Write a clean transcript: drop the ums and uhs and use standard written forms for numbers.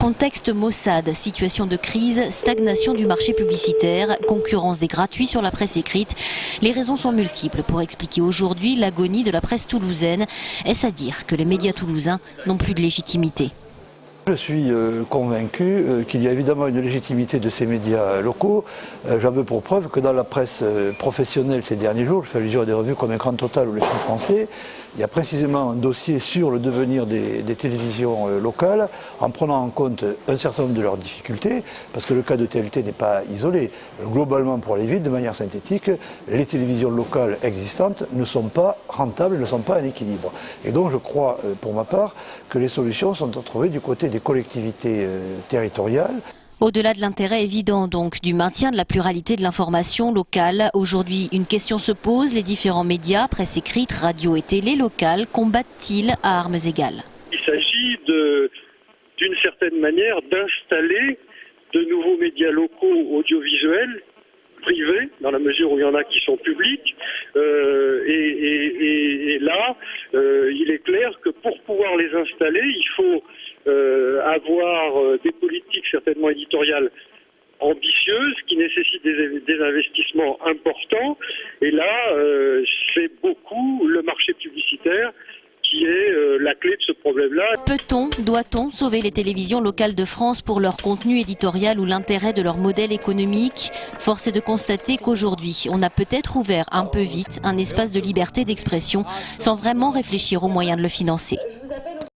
Contexte maussade, situation de crise, stagnation du marché publicitaire, concurrence des gratuits sur la presse écrite. Les raisons sont multiples pour expliquer aujourd'hui l'agonie de la presse toulousaine. Est-ce à dire que les médias toulousains n'ont plus de légitimité ? Je suis convaincu qu'il y a évidemment une légitimité de ces médias locaux. J'en veux pour preuve que dans la presse professionnelle ces derniers jours, je fais allusion à des revues comme Écran Total ou Le Film Français, il y a précisément un dossier sur le devenir des télévisions locales, en prenant en compte un certain nombre de leurs difficultés, parce que le cas de TLT n'est pas isolé. Globalement, pour aller vite, de manière synthétique, les télévisions locales existantes ne sont pas rentables, ne sont pas en équilibre. Et donc je crois, pour ma part, que les solutions sont à trouver du côté des collectivités territoriales. Au-delà de l'intérêt évident donc du maintien de la pluralité de l'information locale, aujourd'hui une question se pose, les différents médias, presse écrite, radio et télé locales, combattent-ils à armes égales? Il s'agit d'une certaine manière d'installer de nouveaux médias locaux audiovisuels, privés, dans la mesure où il y en a qui sont publics, et là, il est clair que pour pouvoir les installer, il faut avoir des politiques certainement éditoriales ambitieuses qui nécessitent des investissements importants. Et là, c'est beaucoup le marché publicitaire qui est la clé de ce problème-là. Peut-on, doit-on sauver les télévisions locales de France pour leur contenu éditorial ou l'intérêt de leur modèle économique? Force est de constater qu'aujourd'hui, on a peut-être ouvert un peu vite un espace de liberté d'expression sans vraiment réfléchir aux moyens de le financer.